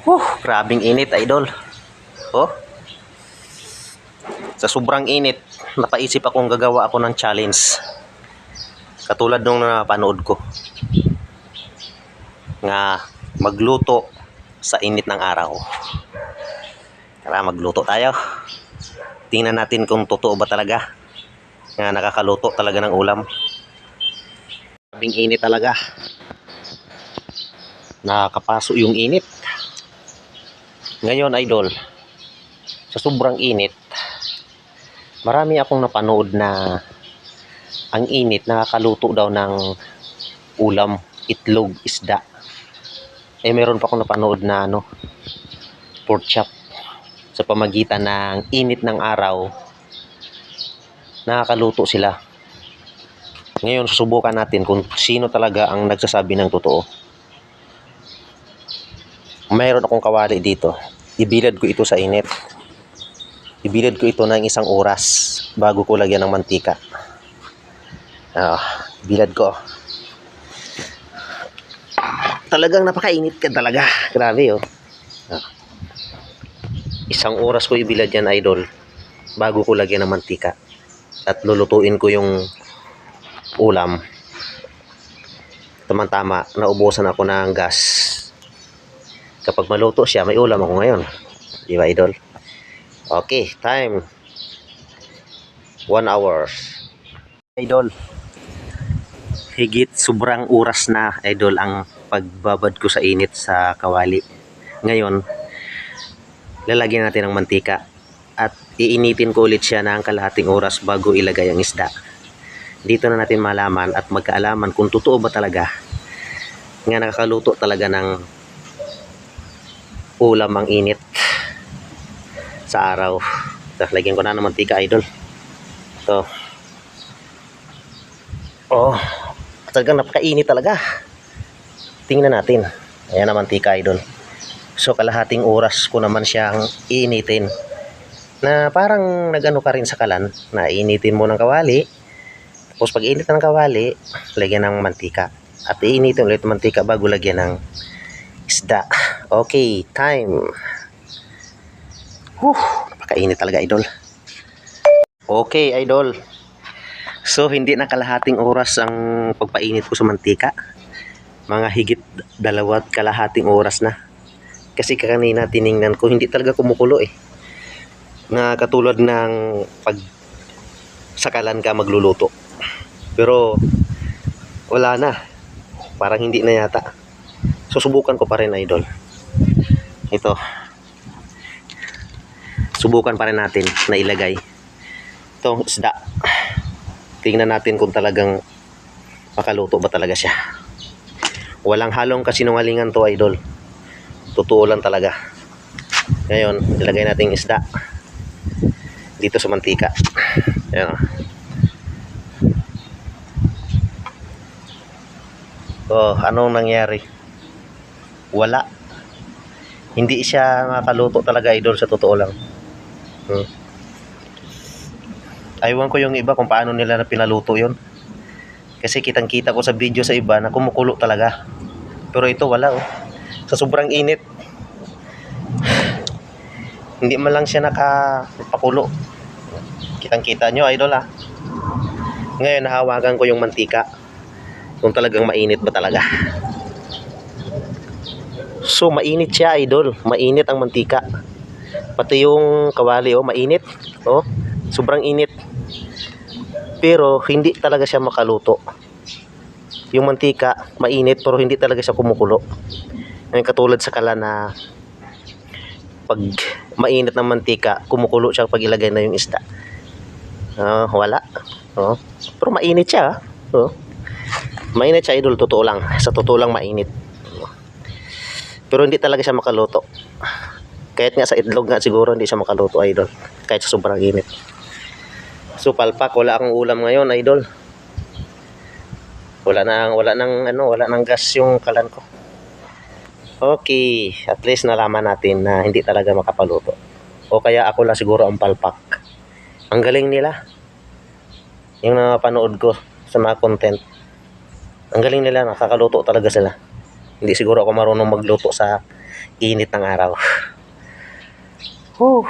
Grabing init, idol. Oh, sa sobrang init, napaisip akong gagawa ako ng challenge. Katulad nung napanood ko. Nga magluto sa init ng araw. Tara, magluto tayo. Tingnan natin kung totoo ba talaga nga nakakaluto talaga ng ulam. Grabing init talaga. Nakakapaso yung init. Ngayon, idol, sa sobrang init, marami akong napanood na ang init nakakaluto daw ng ulam, itlog, isda. Meron pa akong napanood na pork chop. Sa pamagitan ng init ng araw, nakakaluto sila. Ngayon, susubukan natin kung sino talaga ang nagsasabi ng totoo. Mayroon akong kawali dito. Ibilad ko ito sa init. Ibilad ko ito ng 1 oras bago ko lagyan ng mantika. Bilad ko. Talagang napakainit ka talaga. Grabe, oh. 1 oras ko ibilad yan, idol, bago ko lagyan ng mantika. At lulutuin ko yung ulam. Tama-tama, naubusan ako ng gas. Kapag maluto siya, may ulam ako ngayon. Di ba, idol? Okay, time. 1 hour. Idol, higit sobrang oras na, idol, ang pagbabad ko sa init sa kawali. Ngayon, lalagyan natin ng mantika at iinitin ko ulit siya ng kalahating oras bago ilagay ang isda. Dito na natin malaman at magkaalaman kung totoo ba talaga nga nakakaluto talaga ng ulam ang init sa araw. Lagyan ko na ng mantika, idol. Ito. Talagang napakainit talaga. Tingnan natin. Ayan ang mantika, idol. So kalahating oras ko naman siyang iinitin. Na parang nagano ka rin sa kalan, na iinitin mo ng kawali. Tapos pag init ng kawali, lagyan ng mantika. At iinitin ulit ng mantika bago lagyan ng isda. Okay, time. Napakainit talaga, idol. Okay, idol. So hindi na kalahating oras ang pagpainit ko sa mantika. Mga higit 2 kalahating oras na. Kasi kanina tiningnan ko, hindi talaga kumukulo eh. Na katulad ng pag sakalan ka magluluto. Pero wala na. Parang hindi na yata. Susubukan ko pa rin, idol. Ito. Subukan pa rin natin na ilagay itong isda. Tingnan natin kung talagang makaluto ba talaga siya. Walang halong kasinungalingan to, idol. Totoo lang talaga. Ngayon, ilagay natin yung isda dito sa mantika. Ayan. Anong nangyari? Wala. Hindi siya makaluto talaga, idol, sa totoo lang. Aywan ko yung iba kung paano nila na pinaluto yun. Kasi kitang-kita ko sa video sa iba na kumukulo talaga. Pero ito wala, oh. Sa sobrang init, hindi man lang siya nakapakulo. Kitang-kita nyo, idol, ah. Ngayon, nahawagan ko yung mantika kung talagang mainit ba talaga. So, mainit siya, idol. Mainit ang mantika. Pati yung kawali, mainit. Sobrang init. Pero, hindi talaga siya makaluto. Yung mantika, mainit, pero hindi talaga siya kumukulo. Ngayon, katulad sa kala na pag mainit ng mantika, kumukulo siya pag ilagay na yung isda. Wala. Pero mainit siya. Mainit siya, idol. Totoo lang. Sa totoo lang, mainit. Pero hindi talaga siya makaluto. Kahit nga sa itlog nga siguro, hindi siya makaluto, idol. Kahit sa sobrang init. So, palpak. Wala akong ulam ngayon, idol. Wala nang gas yung kalan ko. Okay, at least nalaman natin na hindi talaga makapaluto. O kaya ako lang siguro ang palpak. Ang galing nila. Yung napanood ko sa mga content. Ang galing nila, nakakaluto talaga sila. Hindi siguro ako marunong magluto sa init ng araw. Whew.